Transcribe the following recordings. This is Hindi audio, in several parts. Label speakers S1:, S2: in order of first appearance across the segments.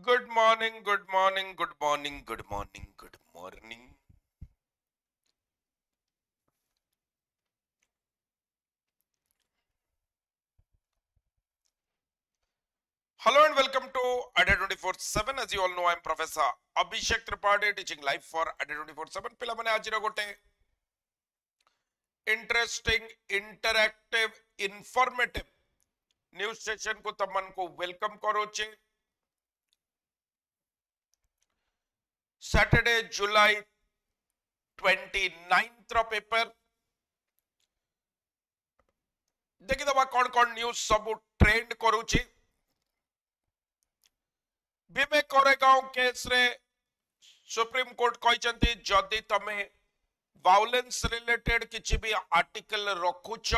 S1: Good morning, good morning, good morning, good morning, good morning. Hello and welcome to ADA 24/7. As you all know, I am Professor Abhishek Tripathi teaching live for ADA 24/7. पिलामाने आजिर गोटे interesting, interactive, informative news session को तमन को वेलकम करोचे. Saturday, July 29th रो पेपर देखि दबा कौन न्यूज सब ट्रेंड करूची. भीमे कोरेगांव केस रे सुप्रीम कोर्ट कहते जदि तमे वायलेंस रिलेटेड किछि भी आर्टिकल रखुछ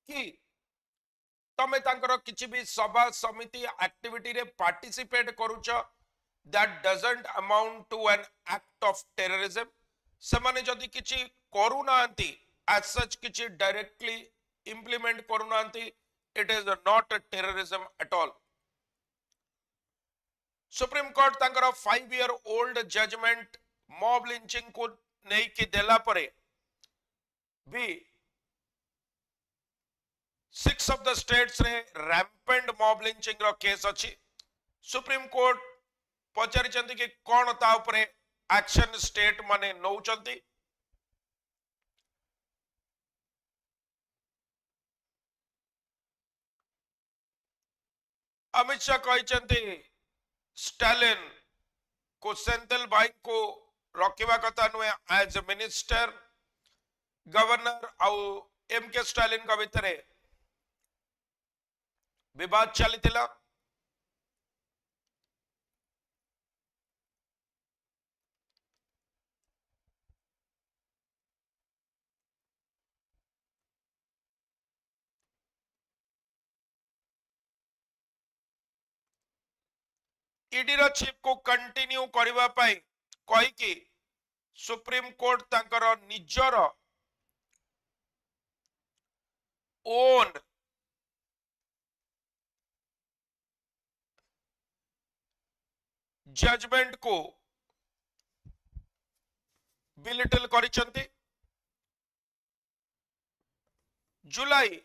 S1: कि तमे तांकर किछि भी सभा समिति एक्टिविटी रे पार्टिसिपेट करूछ that doesn't amount to an act of terrorism. सेमाने जदि किछि करूनांती as such किछि directly implement करूनांती, it is not a terrorism at all. Supreme court तांकर 5-year old judgement mob lynching को नहीं कि देला परे भी 6 of the states रे rampant mob lynching रो केस अछि. सुप्रीम कोर्ट पचारि चंती कि कोन ता उपरे एक्शन स्टेट माने नौचंती. अमित शाह कहचंती स्टालिन को सेंथिल भाई को रखिबा कथा नुए एज मिनिस्टर. गवर्नर आउ एम के स्टालिन का भितरे विवाद चलीथिला. ईडी रो चीफ को कंटिन्यू करबा पाई कहि कि सुप्रीम कोर्ट तांकर निजर ओन जजमेंट को बिलिटल करिसंती. जुलाई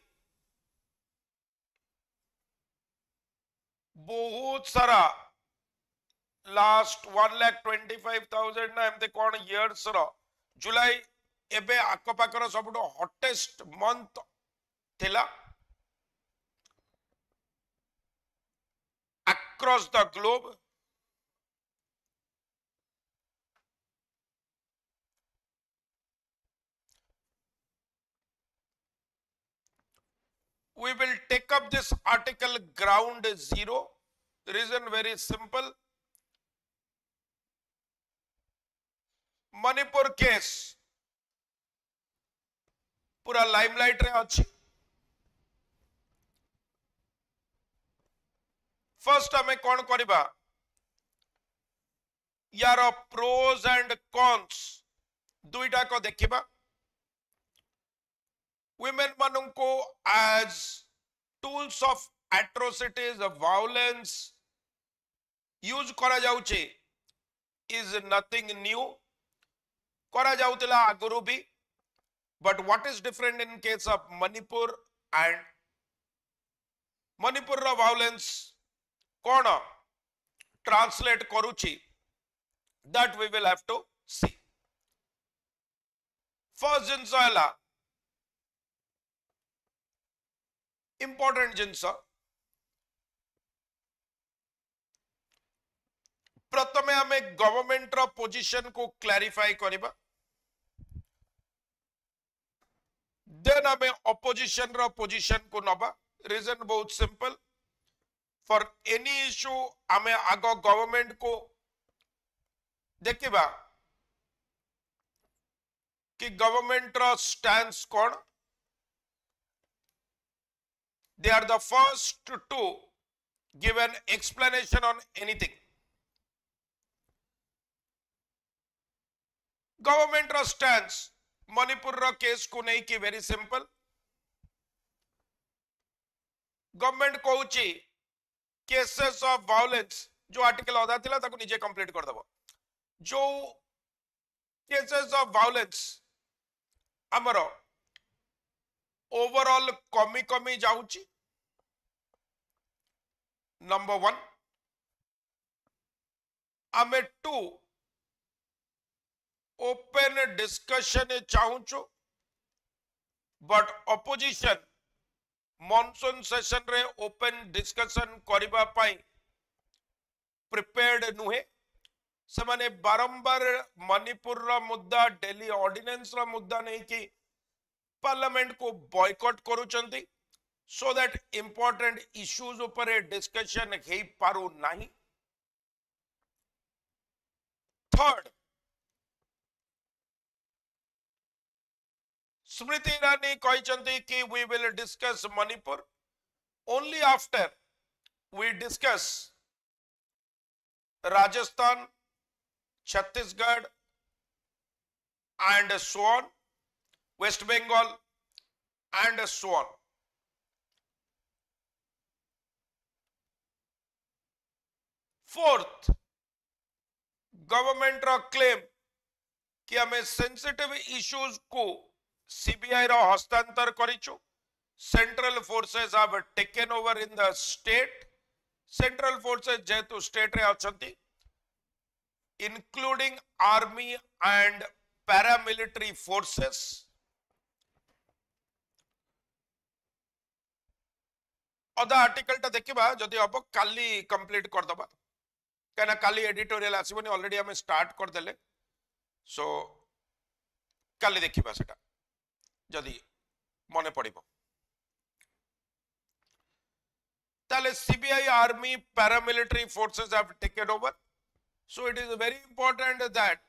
S1: बहुत सारा लास्ट 1,25,000 ना एमते कौन इयर्स रो जुलाई एबे आकपाकर सबुठ हॉटेस्ट मंथ थिला across the globe. We will take up this article ground zero. The reason very simple. Manipur case पूरा लाइमलाइट रे अछि. फर्स्ट हमें कौन करिबा यार प्रोज एंड कॉन्स दुईटा को देखिबा. women मानुं को as tools of atrocities of violence use करा जाउचे is nothing new. करा जाउतला आगुरु भी, but what is different in case of Manipur and Manipur row violence कौन translate करूची that we will have to see. First जिनस हला important जिनस. प्रथमे हमें गवर्नमेंट रो पोजीशन को क्लैरिफाई करिबा. देन हमें ऑपोजिशन रो पोजीशन को नबा. रीजन बहुत सिंपल. फॉर एनी इशू हमें आगो गवर्नमेंट को देखिबा कि गवर्नमेंट रो स्टैंस कौन. They are the first to give an explanation on anything. Government रो स्टैंस मणिपुर रो केस को नहीं कि वेरी सिंपल. गवर्नमेंट कहूची केसेस ऑफ वायलेंस जो आर्टिकल अधा थिला ताको निजे कंप्लीट कर दबो जो केसेस ऑफ वायलेंस हमर ओवरऑल कमी कमी जाउची नंबर 1 आमे 2 ओपन डिस्कशन चाहूचु बट ऑपोजिशन मॉनसून सेशन रे ओपन डिस्कशन करबा पाई प्रिपेयर्ड नुहे से माने बारंबार मणिपुर रा मुद्दा दिल्ली ऑर्डिनेंस रा मुद्दा नहीं कि पार्लियामेंट को बॉयकॉट करूचंती सो दैट इंपोर्टेंट इश्यूज ऊपर डिस्कशन हे पारू नहीं। थर्ड, स्मृति ईरानी कहते कि we will discuss Manipur only after we discuss Rajasthan, Chhattisgarh and so on, West Bengal and so on. Fourth, government रा क्लेम कि हमें सेंसिटिव इश्यूज को सीबीआई रा हस्तांतर करिचु, central forces have taken over in the state, central forces जेतु स्टेट रे अछंती including army and paramilitary forces. अदा आर्टिकल टा देखिबा जदि अब काली कंप्लीट कर दबा कहना काली एडिटोरियल आसीबनी ऑलरेडी हमें स्टार्ट कर देले सो काली देखिबा सेटा जदि मने पड़िबो ताले CBI army paramilitary forces have taken over. So it is very important that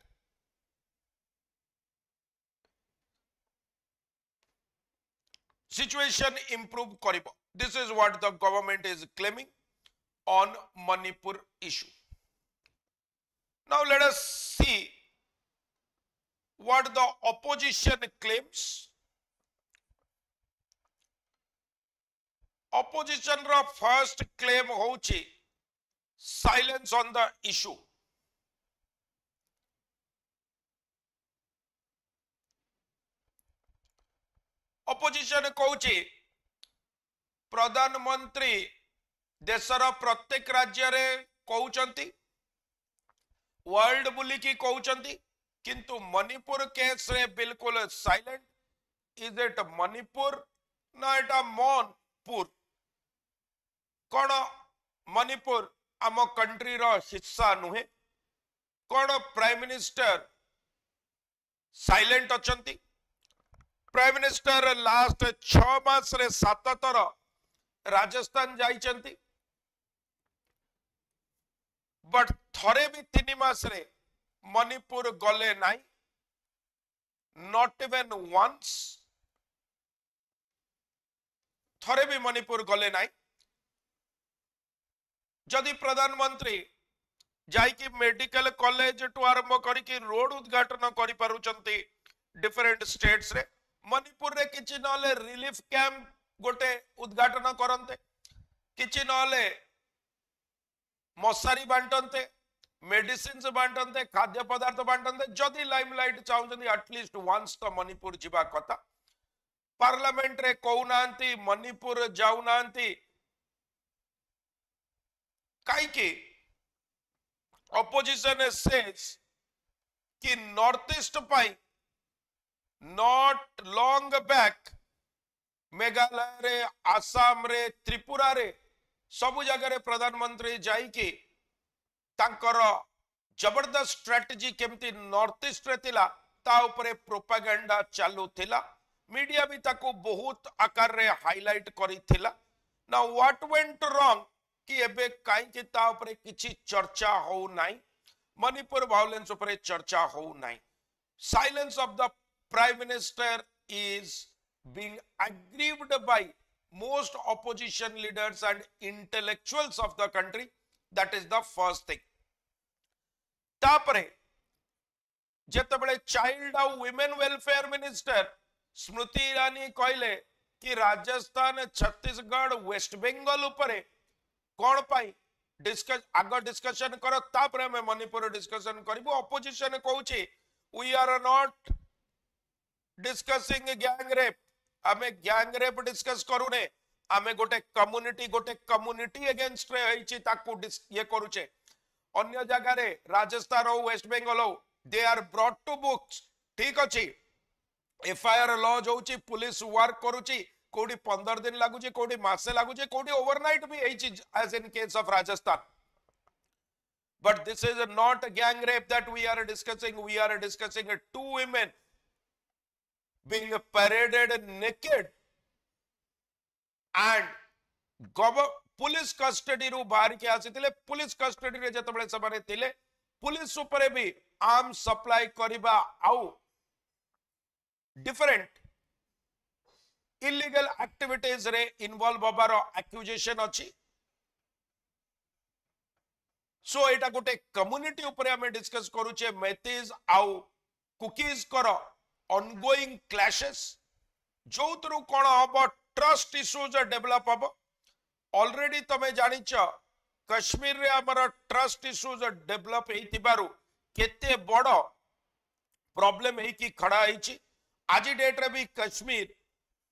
S1: situation improve karibo. This is what the government is claiming on Manipur issue. Now let us see what the opposition claims. Opposition ra first claim hochi silence on the issue. Opposition कहूची प्रधानमंत्री देशर प्रत्येक राज्य रे कहउचंती वर्ल्ड बुली की कहउचंती किंतु मणिपुर केस रे बिल्कुल साइलेंट. इज इट मणिपुर ना एटा मनपुर कोन मणिपुर आम कंट्री रो हिस्सा नुहे कोन प्राइम मिनिस्टर साइलेंट अचंती. प्राइम मिनिस्टर लास्ट 6 मास रे 7 थर राजस्थान जाइचंती बट थरे भी 3 मास रे मणिपुर गले नाई, नॉट इवन वंस थरे भी मणिपुर गले नाई. जदि प्रधानमंत्री जाइकी मेडिकल कॉलेज टू आरंभ करिकी रोड उद्घाटन करि पारुचंती डिफरेंट स्टेट्स रे, मणिपुर रे किछि नले रिलीफ कैंप गोटे उद्घाटन करंते, किछि नले मशारी बांटंते, मेडिसिन बांटंते, खाद्य पदार्थ बांटंते. जदि लाइमलाइट चाहउछंती एटलीस्ट वंस तो मणिपुर जिबा कथा. पार्लियामेंट रे कहउनांती मणिपुर जाउनांती काई की ऑपोजिशन सेज कि north east pi not long back Meghalaya रे, आसाम रे, त्रिपुरा रे सब जगह रे प्रधानमंत्री जाई कि तांकर जबरदस्त स्ट्रेटजी केमती नॉर्थ ईस्ट रे थिला ता ऊपर प्रोपेगेंडा चालू थिला. मीडिया भी ताको बहुत आकार रे हाईलाइट करी थिला. नाउ व्हाट वेंट रॉन्ग कि एबे काई कि ता ऊपर किछि चर्चा हो नाही, मणिपुर वायलेंस ऊपर चर्चा हो नाही. Silence of the Prime Minister is being aggrieved by most opposition leaders and intellectuals of the country. That is the first thing. तापरे जेतबेले चाइल्ड और women welfare minister Smriti Irani कहले कि राजस्थान, छत्तीसगढ़, वेस्ट बंगाल ऊपर कौन पाई डिस्कस आग डिस्कशन कर तापर हमें मणिपुर डिस्कशन करिवो ऑपोजिशन कहूची we are not discussing gang rape हमें गैंग रेप डिस्कस करूने आमे गोटे कम्युनिटी अगेंस्ट रे होईची ताकू ये करूचे अन्य जगह रे राजस्थान हो वेस्ट बंगाल हो they are brought to books ठीक अछि एफआईआर लॉज होची पुलिस वर्क करूची कोडी 15 दिन लागुची कोडी मासे लागुची कोडी ओवरनाइट भी होईची as in case of Rajasthan but this is not a gang rape that we are discussing two women being paraded naked and police custody रु बाहर के आसीतिले पुलिस कस्टडी रे जतबळे सबरे थिले पुलिस ऊपर भी आर्म सप्लाई करिबा आउ डिफरेंट इलीगल एक्टिविटीज रे इन्वॉल्व होबार एक्यूजेशन अछि सो एटा गोटे कम्युनिटी ऊपर हमें डिस्कस करूचे मैथीज आउ कुकीज कर ऑनगोइंग क्लैशेस जोतरु कोन हबो ट्रस्ट इश्यूज डेवलप हबो ऑलरेडी तमे जानिच कश्मीर रे हमर ट्रस्ट इश्यूज डेवलप हेतिबारु केते बड़ प्रॉब्लम है कि खड़ा है आज डेट रे भी कश्मीर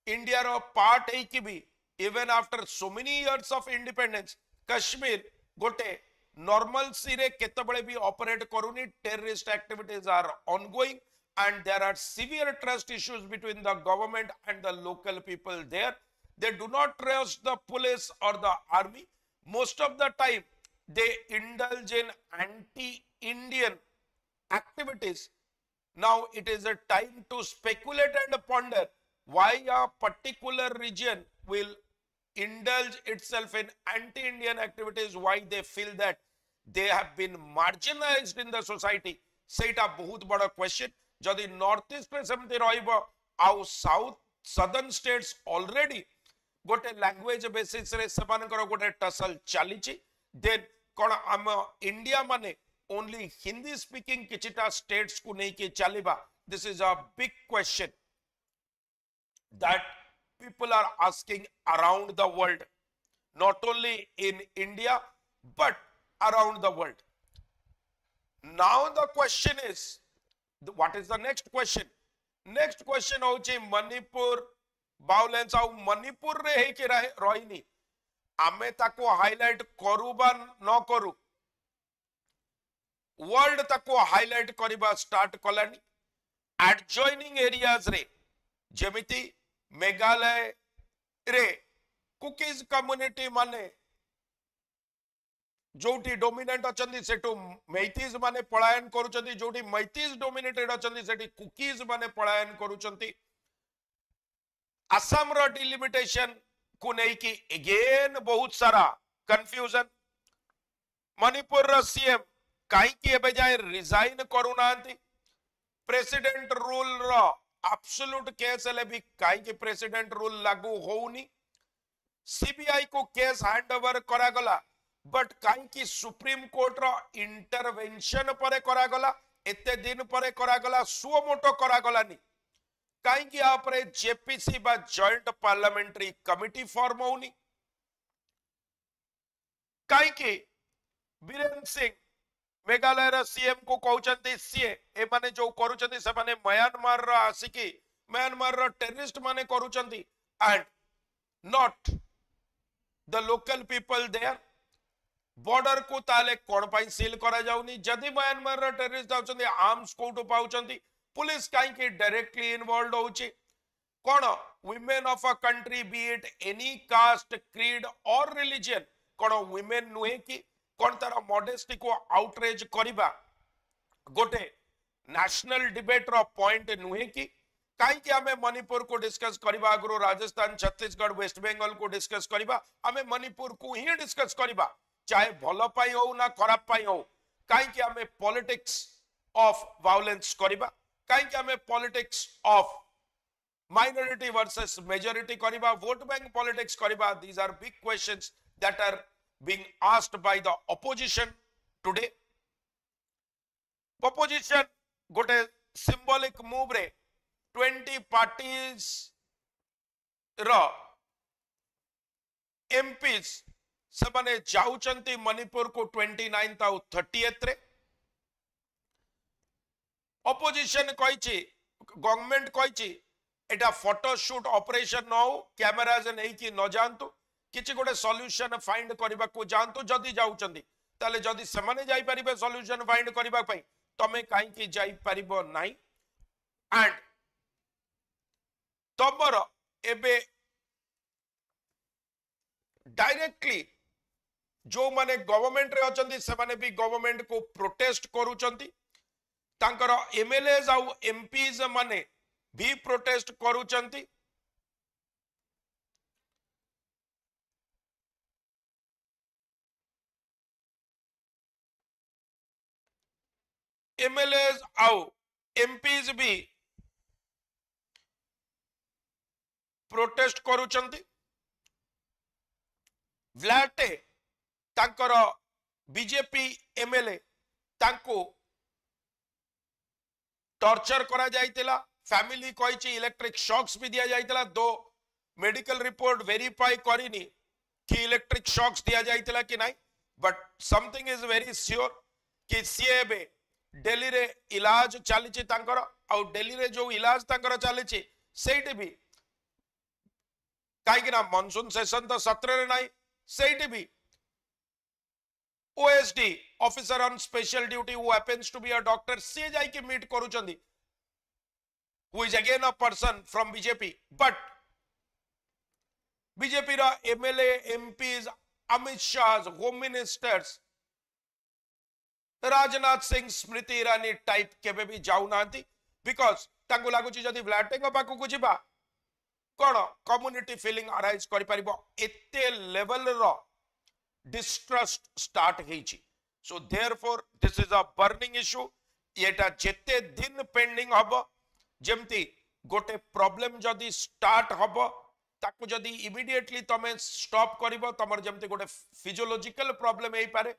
S1: इंडिया रो पार्ट है कि भी even after so many years of independence Kashmir गोटे नॉर्मल सी रे केतबळे भी ऑपरेट करूनी terrorist activities are ongoing and there are severe trust issues between the government and the local people there. They do not trust the police or the army. Most of the time they indulge in anti-Indian activities. Now it is a time to speculate and ponder why a particular region will indulge itself in anti-Indian activities, why they feel that they have been marginalized in the society. सेटा बहुत बड़ा क्वेश्चन जदि नॉर्थ ईस्ट में सेमती रहइबो आउ साउथ सदर्न स्टेट्स ऑलरेडी गोटे लैंग्वेज बेसिस रे सेमानकर गोटे टसल चलीची देन कोन हम इंडिया माने ओनली हिंदी स्पीकिंग किछटा स्टेट्स को नहीं के चलीबा this is a big question that people are asking around the world, not only in India but around the world. Now the question is, what is the next question? Next question होची मणिपुर violence आउ मणिपुर रे हे के रहिनी आमे ताको हाइलाइट करू बा न करू वर्ल्ड ताको हाइलाइट करिबा स्टार्ट कलानी एडजॉइनिंग एरियाज रे जेमिति मेघालय रे कुकीज कम्युनिटी माने जोटी डोमिनेंट अचंदी सेटू मैथीज माने पलायन करूचंती जोटी मैथीज डोमिनेटेड अचंदी सेटी कुकीज माने पलायन करूचंती असम रो डिलिमिटेशन को नहीं कि अगेन बहुत सारा कंफ्यूजन मणिपुर रो सीएम काई कि एबे जाय रिजाइन करूनांती प्रेसिडेंट रूल रो एब्सोल्यूट केस ले भी काई कि प्रेसिडेंट रूल लागू होउनी सीबीआई को केस हैंड ओवर करा गला बट काई कि सुप्रीम कोर्ट रो इंटरवेंशन परे करा गला एते दिन परे करा गला सुओ मोटो करा गलानी काई कि आपरे जेपीसी बा जॉइंट पार्लियामेंट्री कमिटी फॉर्म होउनी काई कि बीरेन सिंह मेघालय रा सीएम को कहउचंती सीए ए माने जो करूचंती से माने म्यांमार रा आसिकी म्यांमार रा टेररिस्ट माने करूचंती and not the local people there border को ताले कोन पाई सील करा जाउनी जदी म्यांमार रा टेररिस्ट आउचंती आर्म्स कोटो पाउचंती पुलिस काई के डायरेक्टली इन्वॉल्वड होची कोन women of a country be it any caste creed और रिलीजन कोन वुमेन नुहे की कोन तारा मॉडेस्टी को आउटरेज करिबा गोटे नेशनल डिबेट रो पॉइंट नुहे की काई कि हमें मणिपुर को डिस्कस करिबा अगरो राजस्थान छत्तीसगढ़ वेस्ट बंगाल को डिस्कस करिबा हमें मणिपुर को ही डिस्कस करिबा चाहे भलो पाई हो ना खराब पाई हो काई कि हमें पॉलिटिक्स ऑफ वायलेंस करिबा काई कि हमें politics of minority versus majority करिबा वोट बैंक पॉलिटिक्स करिबा these are big questions that are being asked by the opposition today. Opposition got a symbolic move re 20 parties ra MPs से माने जाउचंती मणिपुर को 29 आउ 30 रे ऑपोजिशन कहिछि गवर्नमेंट कहिछि एटा फोटोशूट ऑपरेशन न हो कैमराज नहीं कि न जानतु किछि गोटे सॉल्यूशन फाइंड करबा को जानतु जदी जाउचंती ताले जदी सेमाने जाई परिबे सॉल्यूशन फाइंड करबा पई तमे काई कि जाई परिबो नाही एंड तमर एबे डायरेक्टली जो माने गवर्नमेंट रे अचंती से माने भी गवर्नमेंट को प्रोटेस्ट करूचंती तांकर एमएलएज आउ एमपीज माने भी प्रोटेस्ट करूचंती एमएलएज आउ एमपीज भी प्रोटेस्ट करूचंती व्लाटे तांकर बीजेपी एमएलए तांको टॉर्चर करा जाइतिला फैमिली कहिछि इलेक्ट्रिक शॉक्स भी दिया जाइतिला दो मेडिकल रिपोर्ट वेरीफाई करिनी कि इलेक्ट्रिक शॉक्स दिया जाइतिला कि नहीं but something is very sure कि सीएबे दिल्ली रे इलाज चलीछि तांकर आ दिल्ली रे जो इलाज तांकर चलीछि सेठी भी काई ना मानसून सेशन तो 17 रे नहीं सेठी भी OSD officer on special duty who happens to be a doctor से जाई के मीट करूचंदी who is again a person from BJP but BJP रा MLA MPs Amit Shah's home ministers Rajnath Singh Smriti Irani type केबे भी जाउ नांती बिकॉज तांको लागुची जदी ब्लैटिंग पाकु को जिबा कोन कम्युनिटी फीलिंग अराइज करि परिबो एते लेवल रो डिस्ट्रस्ट स्टार्ट हेची so therefore this is a burning issue एटा जेते दिन पेंडिंग हबो जेमती गोटे प्रॉब्लम जदी स्टार्ट हबो ताकु जदी इमीडिएटली तमे स्टॉप करिवो तमर जेमती गोटे फिजियोलॉजिकल प्रॉब्लम हेई पारे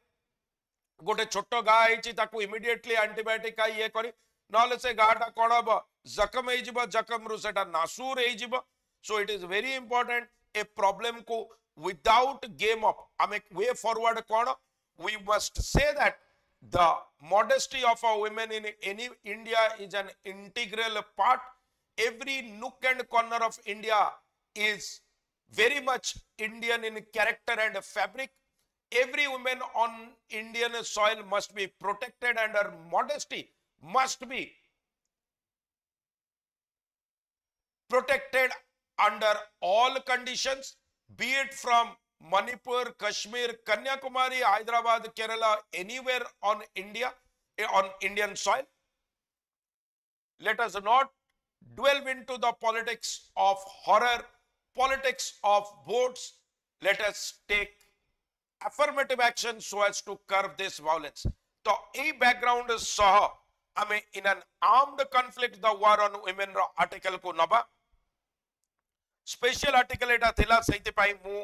S1: गोटे छोटो गा हेची ताकु इमीडिएटली एंटीबायोटिक का ये करी नले से गाटा कोन हबो जखम हेई जिवो जखम रु सेटा नासूर हेई जिवो so it is very important a problem को without game up I way forward kono we must say that the modesty of our women in any India is an integral part every nook and corner of India is very much Indian in character and fabric every woman on Indian soil must be protected and her modesty must be protected under all conditions be it from Manipur, Kashmir, Kanyakumari, Hyderabad, Kerala, anywhere on India, on Indian soil. Let us not delve into the politics of horror, politics of votes. Let us take affirmative action so as to curb this violence. So, a background is saw, in an armed conflict, the war on women article ko naba. Special article एटा थिला सहित पाई मु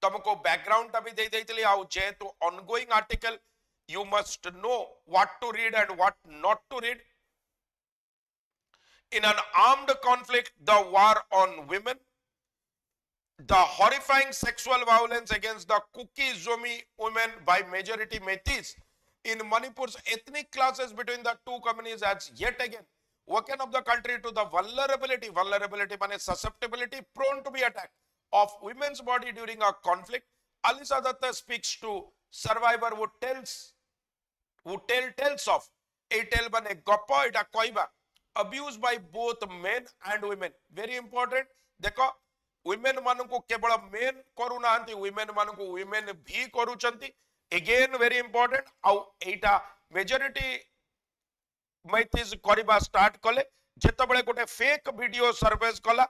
S1: तुमको बैकग्राउंड ता भी दे देइतली आउ जे तो ongoing article you must know what to read and what not to read in an armed conflict the war on women the horrifying sexual violence against the Kuki Zomi women by majority Meiteis in Manipur's ethnic clashes between the two communities has yet again woken up the country to the vulnerability means susceptibility, prone to be attacked of women's body during a conflict. Alisa Datta speaks to survivor who tells of a tell bane goppa ita koiba abused by both men and women. Very important. देखो women मानु को केवल men करू नांती women मानु को women भी करू चंती. Again very important. आउ एटा majority मैथिस करिबा स्टार्ट कले जेते बळे गोटे फेक वीडियो सर्वेस कला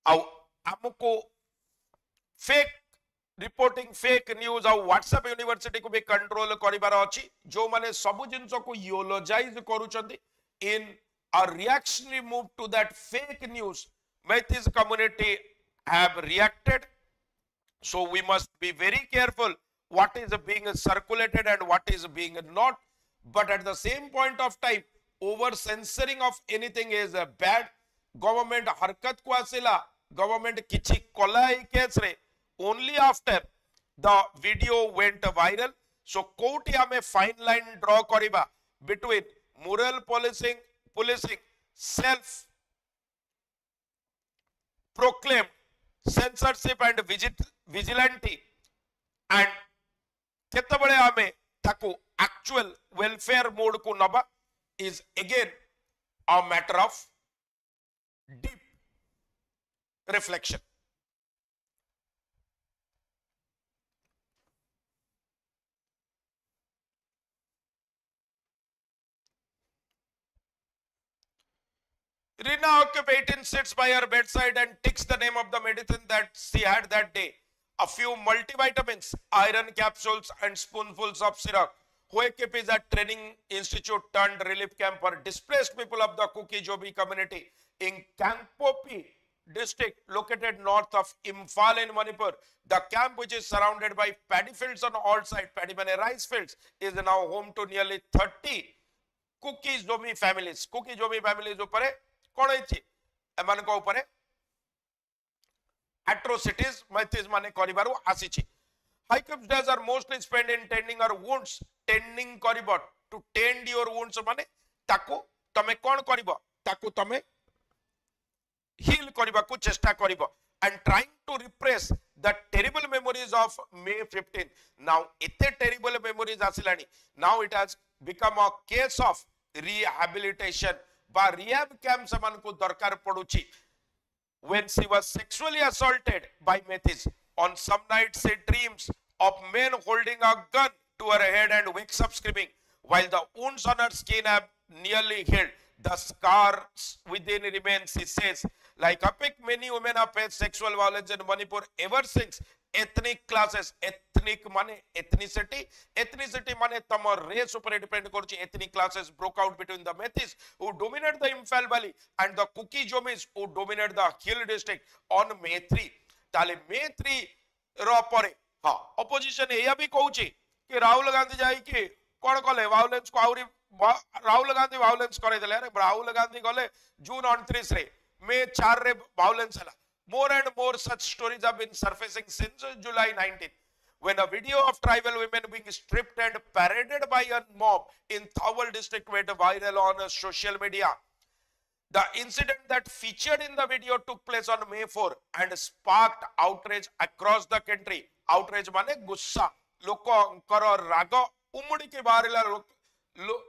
S1: आउ हमको फेक रिपोर्टिंग फेक न्यूज आउ व्हाट्सएप यूनिवर्सिटी को भी कंट्रोल करिबार अछि जो माने सब जिंस को योलोजाइज करूचंती in a reactionary move to that fake news Meiteis community have reacted so we must be very careful what is being circulated and what is being not. But at the same point of time, over censoring of anything is bad. Government harkat ko asila, government kichi kola ei case re only after the video went viral. So कोटी आमे fine line draw करिबा between moral policing self proclaimed censorship and vigilante and केतबळे आमे ताको actual welfare mode को नबा is again a matter of deep reflection. Rina occupied sits by her bedside and takes the name of the medicine that she had that day. A few multivitamins, iron capsules, and spoonfuls of syrup. OAS is a training institute turned relief camp for displaced people of the Kuki Jobi community in Kangpopi district located north of Imphal in Manipur. The camp, which is surrounded by paddy fields on all sides, paddy mane rice fields, is now home to nearly 30 Kuki Jomi families. Kuki Jomi families upare kon heichi emanko upare atrocities matis mane karibaru asichi. High cups days are mostly spent in tending our wounds. Tending kariba, to tend your wounds mane taku tame kon kariba, taku tame heal kariba ku chesta kariba, and trying to repress the terrible memories of May 15th. Now ete terrible memories asilani. Now it has become a case of rehabilitation ba rehab camp samanku darkar paduchi. When she was sexually assaulted by Metis, on some nights she dreams of men holding a gun to her head and wakes up screaming. While the wounds on her skin have nearly healed, the scars within remain, she says. Like Epic, many women have faced sexual violence in Manipur ever since ethnic classes, ethnic mane ethnicity mane tama race upare depend koruchi. Ethnic classes broke out between the Metis who dominate the Imphal Valley and the Kuki Jomis who dominate the Hill district on May 3. Tale May 3 ro pare ha opposition eya bhi kohuchi कि राहुल गांधी जाई कि कोन कले वायलेंस को आउरी राहुल गांधी वायलेंस करे देले रे राहुल गांधी गले जून 29 रे मे 4 रे वायलेंस हला. More and more such stories have been surfacing since July 19th, when a video of tribal women being stripped and paraded by a mob in Thawal district went viral on social media. The incident that featured in the video took place on May 4 and sparked outrage across the country. Outrage mane gussa. लोकर राग उमुड़ी के बाहर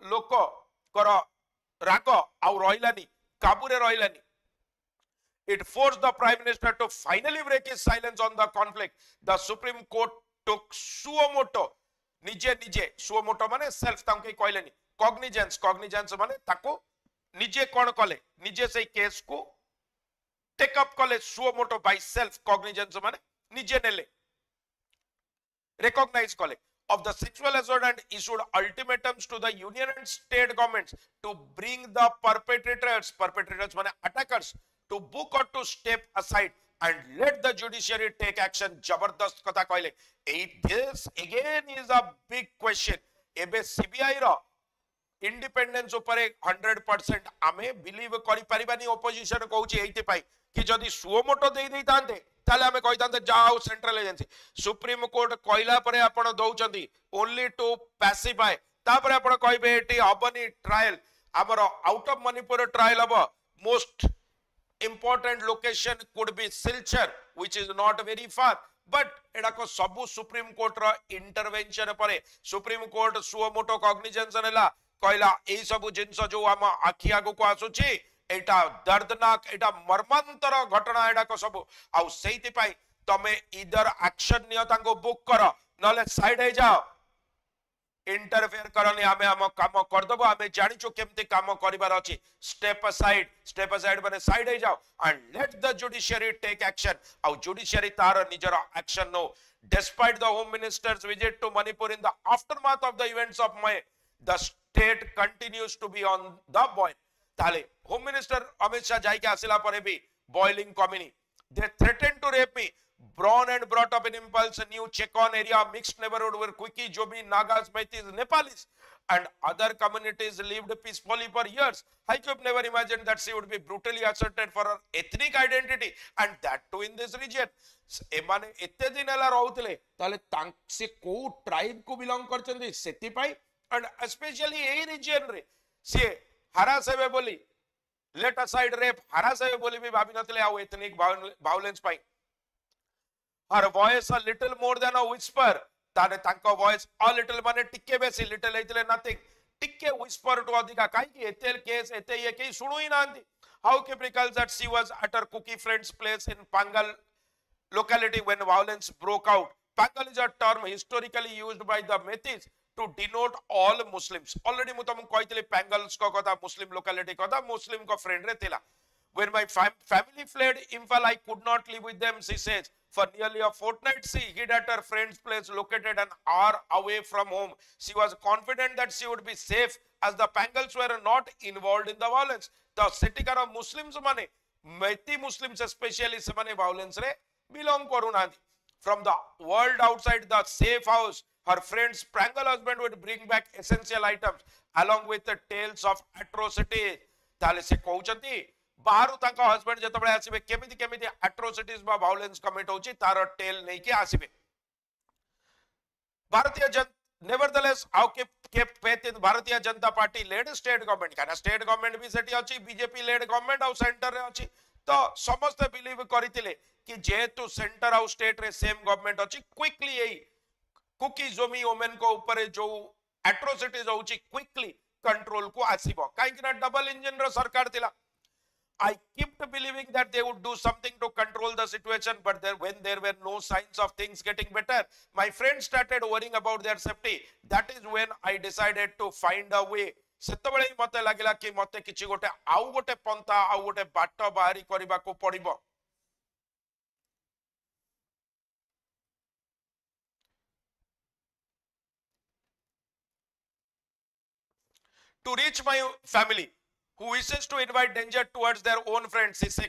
S1: लोकर राग आउ रहिलानी काबूरे रहिलानी. It forced the Prime Minister to finally break his silence on the conflict. The Supreme Court took suo moto निजे suo moto माने self तांके कहलेनी cognizance माने ताको निजे कौन कले निजे से केस को टेक अप कले suo moto by self. Cognizance माने निजे नेले recognize collect of the sexual assault and issued ultimatums to the union and state governments to bring the perpetrators mane attackers to book or to step aside and let the judiciary take action. Jabardast kotha koile. This again is a big question. ebe CBI ro independence upare 100% ame believe kari paribani. Opposition कहउची एइते पाई कि जदि सुओ मोटो देई देई तांते ताले हमें कहि तांते जाओ सेंट्रल एजेंसी. सुप्रीम कोर्ट कहला परे आपण दउचंदी ओनली टू पैसिफाई. तापरे आपण कहबे एटी हबनी ट्रायल हमर आउट ऑफ मणिपुर ट्रायल हबो. Most important location could be Silchar, which is not very far, but एडाको सबु सुप्रीम कोर्ट रो इंटरवेंशन परे supreme court suo motu cognizance नेला कहला एई सबु जिंस जो हम आखि आगु को आसुची एटा दर्दनाक एटा मर्मांतर घटना एडाको सबु आउ सेति पाई तमे इधर एक्शन नियो तांको बुक करो नले साइड हे जाओ. इंटरफेयर करनी आमे हम काम कर दबो. आमे जानि छु केमते काम करिबार अछि. स्टेप असाइड माने साइड हे जाओ and let the judiciary take action. आउ जुडिशियरी तार निजर एक्शन नो. Despite the Home Minister's visit to Manipur in the aftermath of the events of May, the state continues to be on the boil. ताले Home Minister Amit Shah जाई के आसिला परे भी boiling कमिनी. They threatened to rape me. Born and brought up in Impulse, a new Chekon area, mixed neighborhood where Kuki, Jobi, Nagas, Metis, Nepalis, and other communities lived peacefully for years. Haikub never imagined that she would be brutally asserted for her ethnic identity, and that too in this region. एमाने एते दिन हला रहउतले ताले से को ट्राइब को बिलोंग करचंदी सेति पाई एंड स्पेशली ए रीजन रे से हरास हेबे बोली लेट असाइड रेप हरास हेबे बोली भी भाबी नतले आ एथनिक वायलेंस पाई her voice a little more than a whisper ताने तांको वॉइस अ लिटिल माने टिके बेसी लिटिल हेतले नथिंग टिके व्हिस्पर टू अधिका काई कि एते केस एते ये के सुनु ही नांदी हाउ के प्रिकल्स that she was at her Kuki friend's place in Pangal locality when violence broke out. Pangal is a term historically used by the Metis to denote all Muslims. Already मुतम कोई तले Pangals को कथा Muslim locality कथा Muslim को friend रे थिला. When my family fled Imphal, I could not live with them, she says. For nearly a fortnight, she hid at her friend's place located an hour away from home. She was confident that she would be safe as the Pangals were not involved in the violence. The city of Muslims mane, Meiti Muslims especially se mane violence re belong करुनांदी. From the world outside the safe house, her friend's Prangal husband would bring back essential items along with the tales of atrocity. ताले से कहउचंती बाहरु ताका हस्बैंड जतबळे आसीबे केमिति केमिति atrocities बा violence commit होची तार टेल नै के आसीबे. भारतीय जन nevertheless how kept faith in Bharatiya Janata Party led state government kana state government भी सेठी अछि बीजेपी led government और सेंटर रे अछि तो समस्त बिलीव करितिले कि जेतु सेंटर आउ स्टेट रे सेम गवर्नमेंट अछि क्विकली एई कुकी जोमी वुमेन को ऊपर जो एट्रोसिटीज होची क्विकली कंट्रोल को आसीबो काई कि ना डबल इंजन रो सरकार थिला. I kept believing that they would do something to control the situation, but when there were no signs of things getting better, my friends started worrying about their safety. That is when I decided to find a way. सेतबळे मते लागिला कि मते किछि गोटे आउ गोटे पंथा आउ गोटे बाट बाहरी करबा को पड़िबो. To reach my family who wishes to invite danger towards their own friends, से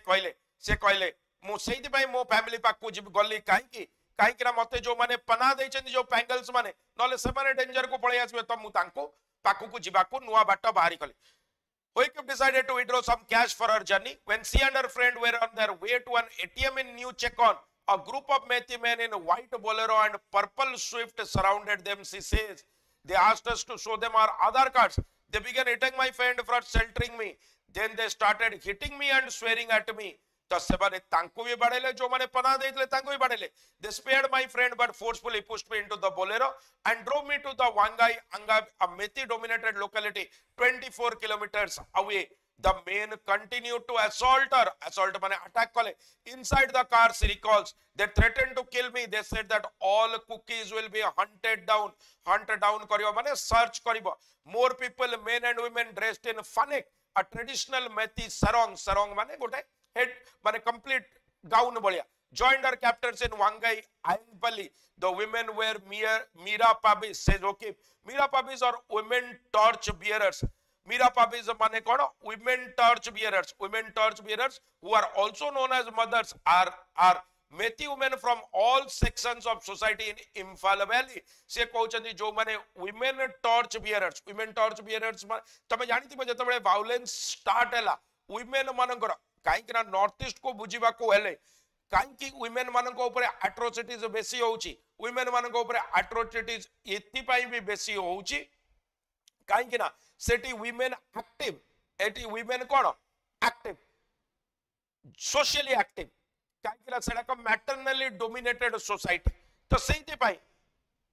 S1: कहले मु सेति पई मो फैमिली पाकू जिब गल्ली काई कि ना मते जो माने पना दैछन जो पैंगल्स माने नले से माने डेंजर को पळै आसबे तो मु तांको पाकू को जिबाकू नुवा बाट बाहरी कले. Hoyke decided to withdraw some cash for her journey. When she and her friend were on their way to an ATM in New Chekon, a group of Methi men in white bolero and purple swift surrounded them, she says. They asked us to show them our Aadhaar cards. They began hitting my friend for sheltering me. Then they started hitting me and swearing at me. तो सेबाने तांको भी बढ़ेले जो माने पना देइले तांको भी बढ़ेले. They spared my friend but forcefully pushed me into the bolero and drove me to the Wangai Anga, a Methi dominated locality 24 kilometers away. The men continued to assault her. Assault माने attack कले. Inside the car, she recalls, they threatened to kill me. They said that all cookies will be hunted down. Hunted down करियो माने search करिबो. More people, men and women dressed in fanek, a traditional Methi sarong. Sarong माने गोटे head माने complete gown Ballia. Joined her captors in Wangai Ayangpalli. The women were Mira Pabis. Says okay, Mira Pabis are women torch bearers. Mira Pabis माने कौन? Women torch bearers. Women torch bearers who are also known as mothers are Methi women from all sections of society in Imphal Valley. से कहउचंदी जो माने women torch bearers. Women torch bearers तमे जानि थिबे जतबेले violence start हैला women मानकर काई कि ना नॉर्थ ईस्ट को बुझिबा को हेले काई कि women मानको ऊपर atrocities बेसी होउची. women मानको ऊपर atrocities एति पई भी बेसी होउची काई कि ना सेठी women active एटी women कोन active socially active काई कि ना सेडा को maternally dominated society तो सेति पई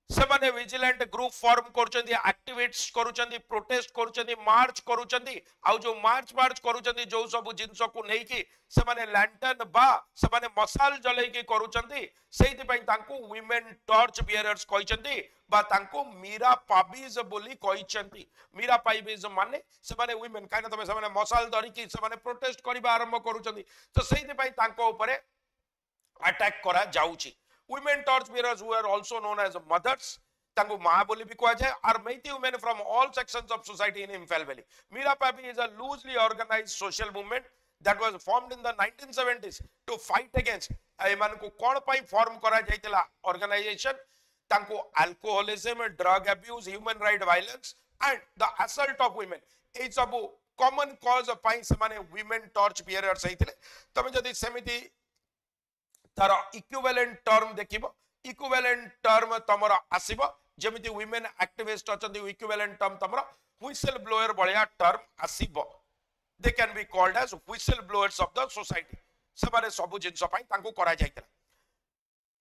S1: सेमाने विजिलेंट ग्रुप फॉर्म करूचंदी एक्टिविटीज करूचंदी प्रोटेस्ट करूचंदी मार्च करूचंदी आ जो मार्च करूचंदी जो सब जिंस को नै कि सेमाने लैंटर्न बा सेमाने मसाल जलै कि करूचंदी सेति पई तांको वुमेन टॉर्च बियरर्स कहिचंदी बा तांको मीरा पाबीज बोली कहिचंदी. मीरा पाबीज माने सेमाने वुमेन काइना तमे सेमाने मसाल धरि कि सेमाने प्रोटेस्ट करिबा आरंभ करूचंदी तो सेति पई तांको ऊपर अटैक करा जाउची. Women torch bearers who are also known as mothers, tangu maa boli bhi kuha jaye, are Methi women from all sections of society in Imphal Valley. Mira Pabi is a loosely organized social movement that was formed in the 1970s to fight against एमान को कोन पई फॉर्म करा जाइतला ऑर्गेनाइजेशन तांको alcoholism drug abuse human right violence and the assault of women ए सब कॉमन कॉज पई से माने वुमेन टॉर्च बियरर्स हेतिले तमे जदी सेमिति तार इक्विवेलेंट टर्म देखिबो इक्विवेलेंट टर्म तमरा आसीबो जेमिति वुमेन एक्टिविस्ट अछंती इक्विवेलेंट टर्म तमरा व्हिसल ब्लोअर बळिया टर्म आसीबो they can be called as whistle blowers of the society सबरे सब जिंस पई तांको करा जाइतला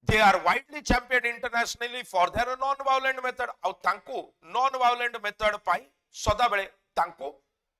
S1: they are widely championed internationally for their non violent method और तांको non violent method पई सदा बेले तांको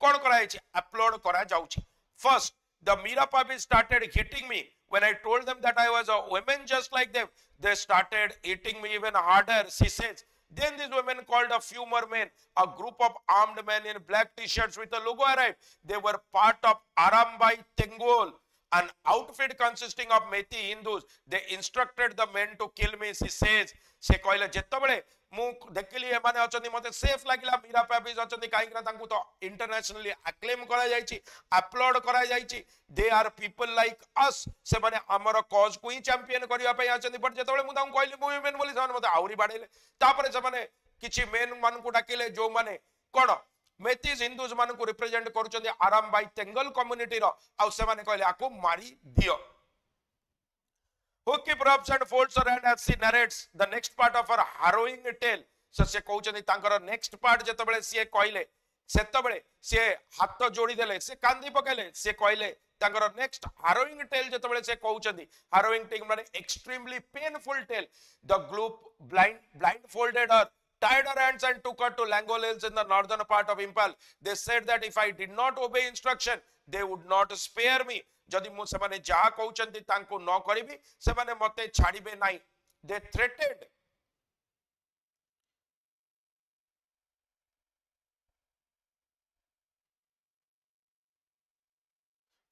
S1: कोन करा जाय अपलोड करा जाउची first the Mahapack started hitting me when I told them that I was a woman just like them. They started hitting me even harder, she says. Then these women called a few more men, a group of armed men in black t-shirts with a logo arrived. They were part of Arambai Tengol, an outfit consisting of Methi Hindus. They instructed the men to kill me, she says. Se कहले जेतबेले मु देखली एमाने अछंती मते सेफ लागिला Mahapack अछंती काई करा तांकु तो इंटरनेशनली अक्लेम करा जायछि अपलोड करा जायछि they are people like us से माने हमर कॉज को ही चैंपियन करिया पई अछंती बट जेतबेले मु तांकु कहली वुमेन बोली सान मते आउरी बाडेले तापरे से माने किछि मेन मान को डाकिले जो माने कोन मेथिस हिंदूज मान को रिप्रेजेंट करूचंती आरामबाई तेंगल कम्युनिटी रो आ से माने कहले आको मारी दियो who keep rubs and folds her hand as she narrates the next part of her harrowing tale. So se कहउचंती तांकर next part जेतबेले से कहले सेतबेले से हाथ जोड़ी देले से कांदी पकेले से कहले तांकर next harrowing tale जेतबेले से कहउचंती harrowing tale माने extremely painful tale. The group blindfolded her, tied her hands and took her to Langol Hills in the northern part of Impal. They said that if I did not obey instruction, they would not spare me. जदि मु से माने जा कहउचंती तांको न करिबी से माने मते छाड़ीबे नाही. They threatened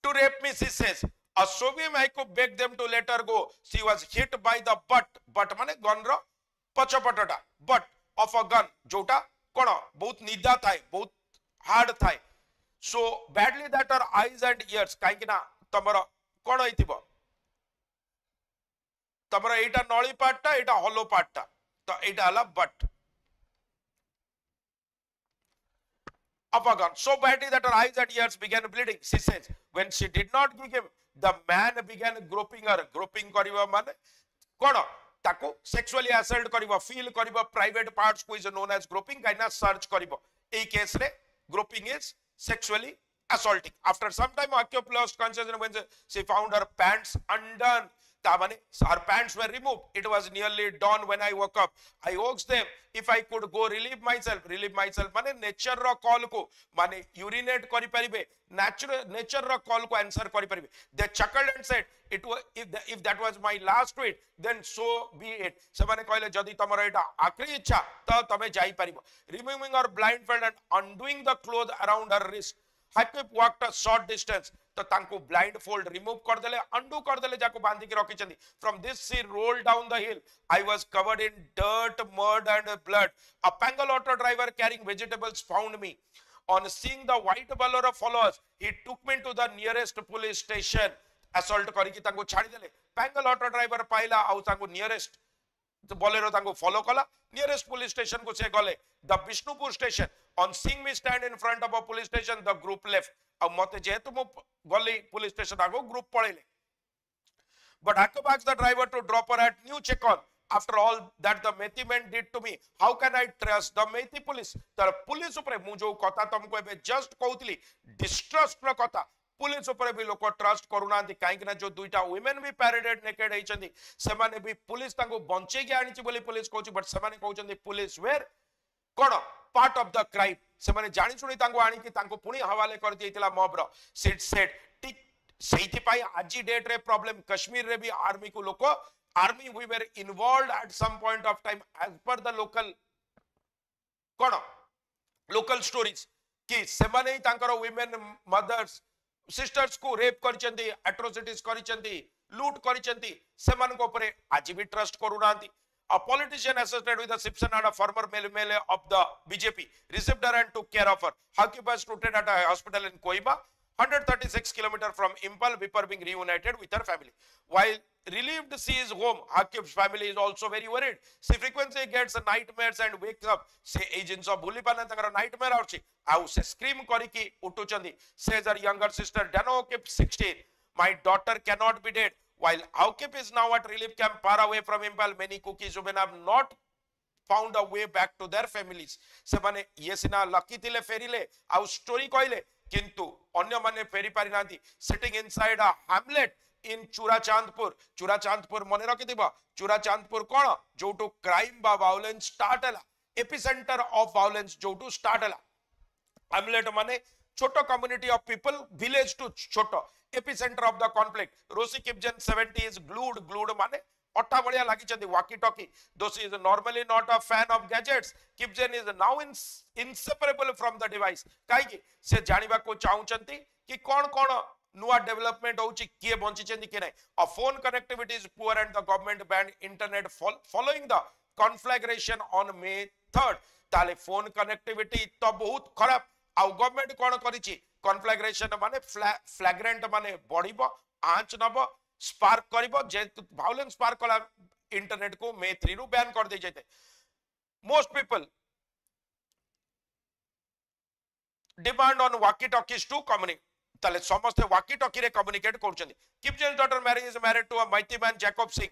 S1: to rape me, she says. Assuming I could beg them to let her go, she was hit by the butt माने गन रो पछपटटा butt of a gun जोटा कोन बहुत निदा थाए बहुत हार्ड थाए so badly that her eyes and ears काइकिना तमरा कोन होइतिबो तमरा एटा नळी पार्टटा एटा हॉलो पार्टटा तो एटा हला butt of a gun so badly that her eyes and ears began bleeding, she says. When she did not give him, the man began groping her. Groping kariba mane kono ताको sexually assault kariba feel kariba private parts को is known as groping काइना search kariba A case रे groping is sexually assaulting. After some time Akio lost consciousness when she found her pants undone. Her pants were removed. It was nearly dawn when I woke up. I asked them if I could go relieve myself. Relieve myself माने nature रो call को माने urinate करी परिबे nature रो call को answer करी परिबे. They chuckled and said it was if that was my last tweet then so be it. से माने कहले जदि तमरो एटा आखरी इच्छा त तमे जाई परिबो. Removing her blindfold and undoing the cloth around her wrist. Hakip walked a short distance. तो तांको blindfold remove कर देले undo कर देले जाको बांधी के रखी चंदी. From this she rolled down the hill. I was covered in dirt, mud and blood. A Pangal auto driver carrying vegetables found me. On seeing the white bolero follow us, he took me to the nearest police station. Assault करिकी तांको छाड़ी देले. Pangal auto driver पाइला आउ तांको nearest bolero तांको follow कला. Nearest police station को से गले. The Bishnupur station. On seeing me stand in front of a police station, the group left. अब मते जेतु मु गली पुलिस स्टेशन आगो group पळेले. But Akab asked the driver to drop her at New Chekon. After all that the Methi men did to me, how can I trust the Methi police? तर पुलिस ऊपर मु जो कथा तुमको एबे जस्ट कहउतली डिस्ट्रस्ट रो कथा पुलिस ऊपर भी लोक ट्रस्ट करूनांती काहे कि ना जो दुईटा वुमेन भी पैरेडेड नेकेड हेचंती से माने भी पुलिस तांको बंचे के आनिची बोली पुलिस कहउची बट से माने कहउचंती पुलिस वेर कोन part of the crime से माने जानि सुनी तांको आनी कि तांको पुनी हवाले कर दियतिला मॉब रो सिट सेट टिक सेहिति पाई आजी डेट रे प्रॉब्लम कश्मीर रे भी आर्मी को लोको army we were involved at some point of time as per the local कोन लोकल स्टोरीज कि से माने तांकर वुमेन मदर्स सिस्टर्स को रेप करचंती एट्रोसिटीज करचंती लूट करचंती से मान को ऊपर आज भी ट्रस्ट करूनांती. A politician associated with the Simpson and a former MLA of the BJP received her and took care of her. Hakib was treated at a hospital in Koiba. 136 kilometers from Impal, Vipar being reunited with her family. While relieved she is home, Akif's family is also very worried. She frequently gets nightmares and wakes up. Se ei jinso bhuli pana tankara nightmare aଉଛି. Au se scream kariki utuchandi. Says her younger sister Dano Akif 16. My daughter cannot be dead. While Akif is now at relief camp far away from Impal, many cookies women have not found a way back to their families. Se mane ye sina lucky thile ferile au story koile किंतु अन्य माने फेरी पारि नांती sitting inside a hamlet in Churachandpur मने रखिथिबो चूराचांदपुर कोन जोटू क्राइम बा वायलेंस स्टार्ट हला एपिसेंटर ऑफ वायलेंस जोटू स्टार्ट हला हैमलेट माने छोटो कम्युनिटी ऑफ पीपल विलेज टू छोटो epicentre of the conflict Rosy Kipjan 70 is glued माने अट्टा बढ़िया लागी चंदी वाकी टॉकी दोसी is normally not a fan of gadgets Kipjan is now inseparable from the device काई से जानिबा को चाहउचंती कि कोन नुआ डेवलपमेंट होउची किए बंची चंदी के नै अ phone connectivity is poor and the government banned internet following the conflagration on May 3rd ताले फोन कनेक्टिविटी तो बहुत खराब आ गवर्नमेंट कोन करिची कॉन्फ्लैग्रेशन माने फ्लैग्रेंट माने बढ़िबो आंच नबो स्पार्क करिबो जे वायलेंस स्पार्क कला इंटरनेट को May 3 रु बैन कर दे जेते most people demand on walkie talkies to communicate ताले समस्त वाकी टॉकी रे कम्युनिकेट करछन Kipjan daughter Mary is married to a mighty man Jacob Singh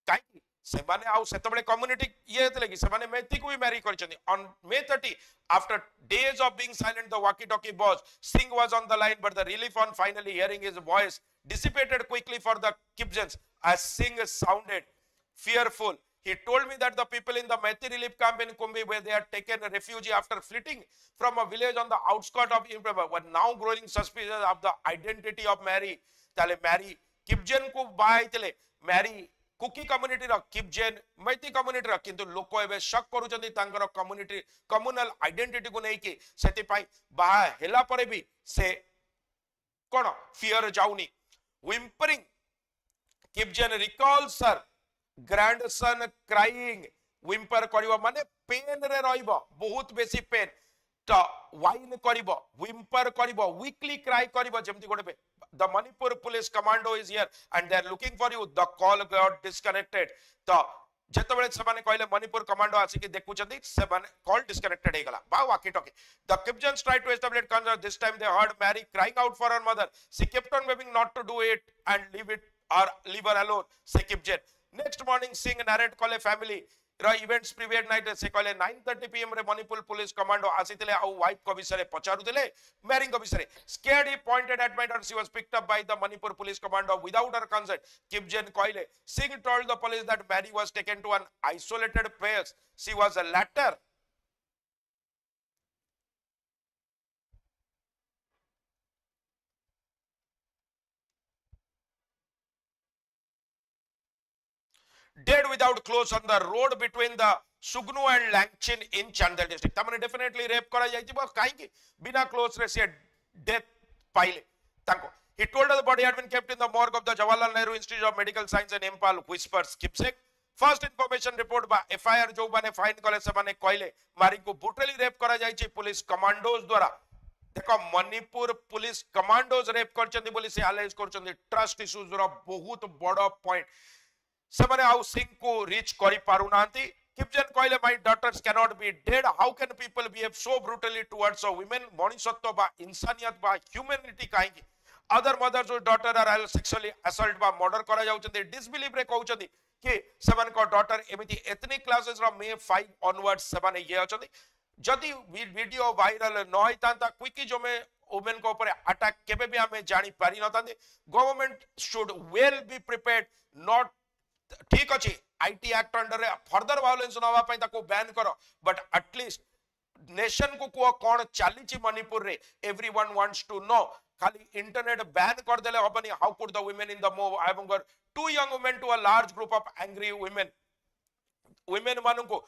S1: काई से माने आउ सेतबेले कम्युनिटी ये हेतले कि से माने मैती को भी मैरी करछन on May 30 after days of being silent the walkie talkie Boss Singh was on the line but the relief on finally hearing his voice dissipated quickly for the Kipjans as Singh sounded fearful. He told me that the people in the Methi relief camp in Kumbi where they had taken refuge after fleeing from a village on the outskirts of Imprema were now growing suspicious of the identity of Mary. Tale Mary Kipjan को बाय तले Mary कुकी कम्युनिटी रा किपजेन मैती कम्युनिटी रा किंतु लोको एबे शक करूचंदी तांकर कम्युनिटी कम्युनल आइडेंटिटी को नै कि सेति पाई बा हेला परे भी से कोन फियर जाउनी whimpering Kipjan recalls her grandson crying whimper करिवो माने पेन रे रहिबो बहुत बेसी पेन तो whine करिवो whimper करिवो weekly cry करिवो जेमति गोटे the Manipur police commando is here and they are looking for you the call got disconnected तो जेतबेले सबाने कहले मणिपुर कमांडो आसी कि देखुचंदी सबाने कॉल डिस्कनेक्टेड हे गला बा वाकी टॉकी द Kipjans tried to establish contact this time they heard Mary crying out for her mother she kept on begging not to do it and leave her alone say Kipjan next morning Singh narrate कले family रा इवेंट्स प्रीवियस नाइट से कहले 9:30 pm रे मणिपुर पुलिस कमांडो आसीतले आ वाइफ को विषय पचारुतले मैरिंग को विषय scared he pointed at my daughter she was picked up by the Manipur police commando without her consent Kipjan कहले Singh told the police that Mary was taken to an isolated place she was a latter dead without clothes on the road between the Sugnu and Langchin in Chandel district tamane definitely rape kara jaitibo kai ki bina clothes re se death paile tanko he told us the body had been kept in the morgue of the Jawaharlal Nehru Institute of Medical Science and Impal whispers Kipsek first information report ba FIR jo bane find kale se bane koile mari ko brutally rape kara jaichi police commandos द्वारा देखो मणिपुर पुलिस कमांडोज रेप करचंदी बोली से एलाइज करचंदी ट्रस्ट इश्यूज रो बहुत बड़ point semane how Singh ko reach kari parunanti Kipjan कहले my daughters cannot be dead how can people behave so brutally towards a women मनुष्यत्व बा इंसानियत बा humanity काहेकि other mothers whose daughter are sexually assault बा murder करा जाउचंदी disbelief रे कहउचंदी कि सेवन को daughter एमिति ethnic classes रो May 5 onwards सेवन ये अचंदी जदि वीडियो वायरल न होइतांता क्विकली जो में वुमेन को ऊपर अटैक केबे भी हमें जानी पारी नतांदे government should well be prepared not ठीक अछि IT act under further violence नवा पई ताको बैन करो बट एटलीस्ट नेशन को कोन चाली छि मणिपुर रे एवरीवन वांट्स टू नो खाली इंटरनेट बैन कर देले हबनी how could the women in the move I am to young women to a large group of angry women मानु को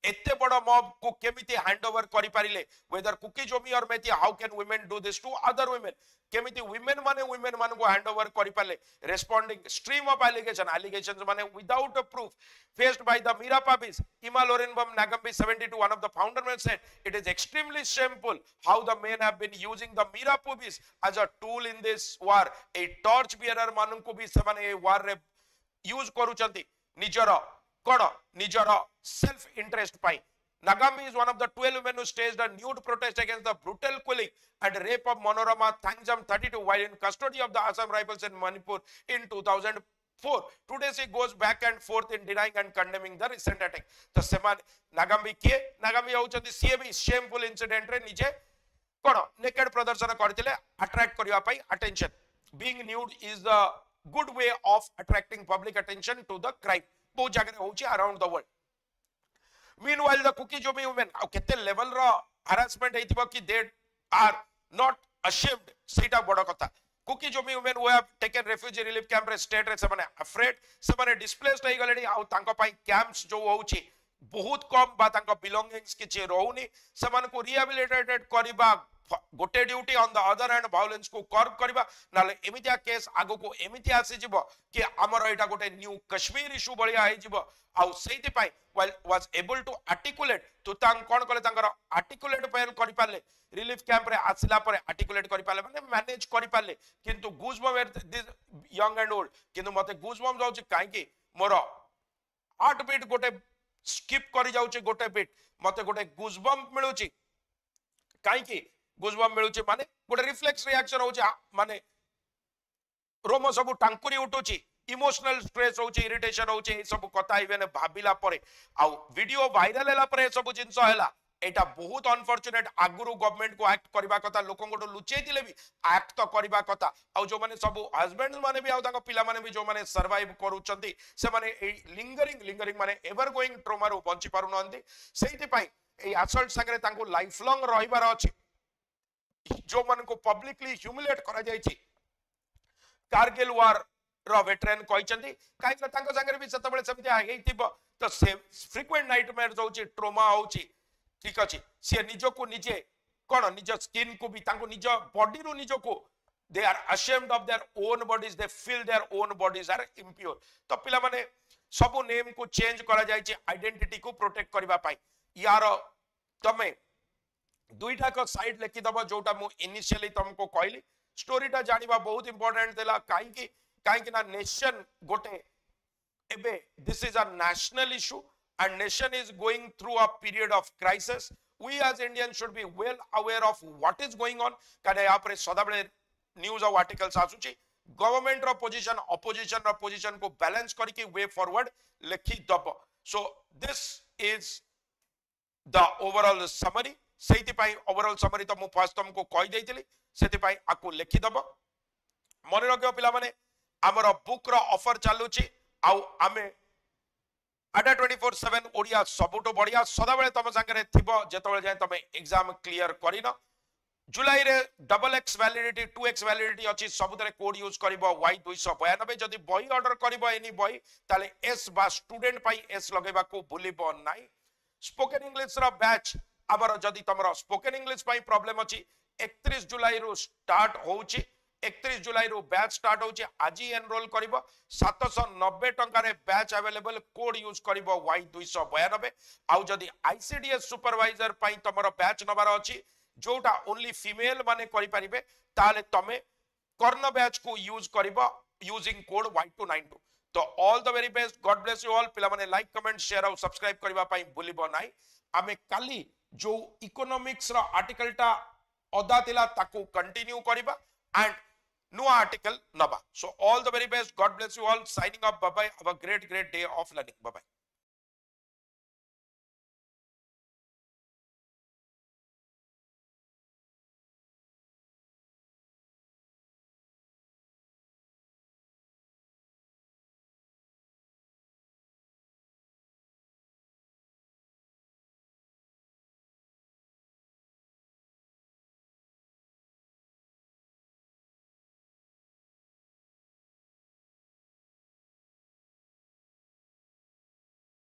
S1: एते बड़ मॉब को केमिति हैंड ओवर करि पारिले वेदर कुकी जोमी और Meitei how can women do this to other women केमिति वुमेन मान को हैंड ओवर करि पाले रेस्पोंडिंग स्ट्रीम ऑफ एलिगेशंस माने without a proof faced by the Mirapabis Imalorinbam Nagambi 72 one of the founder men said it is extremely shameful how the men have been using the Mirapabis as a tool in this war a torch bearer manunku bi semane e war re use करूचंती निजर कोड निजर self interest pi Nagambi is one of the 12 women who staged a nude protest against the brutal killing and rape of Manorama Thangjam 32 while in custody of the Assam Rifles in Manipur in 2004. Today she goes back and forth in denying and condemning the recent attack. The Seman Nagambi kiye Nagambi hochandi siye bi shameful incident re nije kono naked pradarshana kartile attract kariba pai attention. Being nude is the good way of attracting public attention to the crime. बहुत जगह होची around the world. Meanwhile, the Kuki Jomi women, kete level ro harassment heitiba ki they are not ashamed. Seita boda kotha. Kuki Jomi women who have taken refugee relief camp re state re semane afraid, semane displaced hoyi galeni au tanko pai camps jo hochi बहुत कम बा तांको belongings किछि रहउनी समान को rehabilitated करिबा गोटे duty on the other hand violence को कर्व करबा नाले एमितिया केस आगो को एमिति आसी जिवो कि हमर एटा गोटे न्यू कश्मीर इशू बलिया हे जिवो आउ सेति पाई वाज एबल टू आर्टिकुलेट तो तांग कोन कले तांगर आर्टिकुलेट पेल करि पाले रिलीफ कैंप रे आसिला परे आर्टिकुलेट करि पाले माने मैनेज करि पाले किंतु goosebump this young and old किंतु मते गूजबम जाउची काई कि मोर हार्ट बीट गोटे स्किप करि जाउची गोटे बीट मते गोटे गूजबम मिलुची काई कि गुजबम मिलुचे माने गोटे रिफ्लेक्स रिएक्शन होचे माने रोम सब टांकुरी उठुची इमोशनल स्ट्रेस होचे इरिटेशन होचे सब कथा इवेन भाबिला परे आ वीडियो वायरल हैला परे सब जिंस हैला एटा बहुत अनफॉर्चुनेट आगुरु गवर्नमेंट को एक्ट करबा कथा लोकन को लुचेई दिले भी एक्ट तो करबा कथा आ जो माने सब हस्बैंड माने भी आ ताको पिला माने भी जो माने सर्वाइव करूचंती से माने ए लिंगरिंग माने एवर गोइंग ट्रॉमा रो बंची पारु नंदी सेति पई ए असल्ट संगे ताको लाइफ लॉन्ग रहिबार अछि जो मन को पब्लिकली ह्यूमिलेट करा जायछि कारगिल वार रो वेटरन कहचंती काई तांको संगे भी सतबळे समिति हेतिबो तो से फ्रीक्वेंट नाइटमेयर्स होछि ट्रॉमा होछि ठीक अछि से निजो को निजे कोन निज स्किन को भी तांको निज बॉडी रो निजो को they are ashamed of their own bodies they feel their own bodies are impure तो पिला माने सब नेम को चेंज करा जायछि आइडेंटिटी को प्रोटेक्ट करबा पाई यार तमे दुईटा को साइड लिखि दबो जोटा मु इनिशियली तुमको कहली स्टोरीटा जानिबा बहुत इंपोर्टेंट देला काई ना नेशन गोटे एबे this is a national issue and nation is going through a period of crisis we as Indians should be well aware of what is going on kada ya pare sadabale news or articles आसुची गवर्नमेंट रो पोजीशन ऑपोजिशन रो पोजीशन को बैलेंस करके वे फॉरवर्ड लिखि दबो so this is the overall summary सेति पाई ओवरऑल समरी तो मु फर्स्ट तुमको कहि देइतिली सेति पाई आकु लिखि दबो मने रखियो पिला माने हमर बुक रो ऑफर चालुची आउ आमे आडा 24/7 ओडिया सबुटो बढ़िया सदाबेले तम संगे थिबो जेतबेले जाय तमे एग्जाम क्लियर करिनो जुलाई रे XX वैलिडिटी 2X वैलिडिटी अछि सबुतरे कोड यूज करबो Y292 जदि बही ऑर्डर करबो एनी बही ताले S बा स्टूडेंट पाई S लगेबा को भूलिबो नाही स्पोकन इंग्लिश रो बैच आबर जदि तमरो स्पोकन इंग्लिश पाई प्रॉब्लम अछि 31 जुलाई रो स्टार्ट होउची 31 जुलाई रो बैच स्टार्ट होउची आज एनरोल करिवो 790 टंका रे बैच अवेलेबल कोड यूज करिवो Y292 आउ जदि आईसीडीएस सुपरवाइजर पाई तमरो बैच नंबर अछि जोटा ओनली फीमेल माने करि परिबे ताले तमे कर्ण बैच को यूज करिवो यूजिंग कोड Y292 तो all the very best God bless you all पिला माने लाइक कमेंट शेयर और सब्सक्राइब करबा पाई भूलिबो नाही आमे काली जो इकोनॉमिक्स रो आर्टिकल टा अदा तिला ताको कंटिन्यू करबा एंड नो आर्टिकल नबा so all the very best God bless you all signing off bye bye have a great day of learning bye bye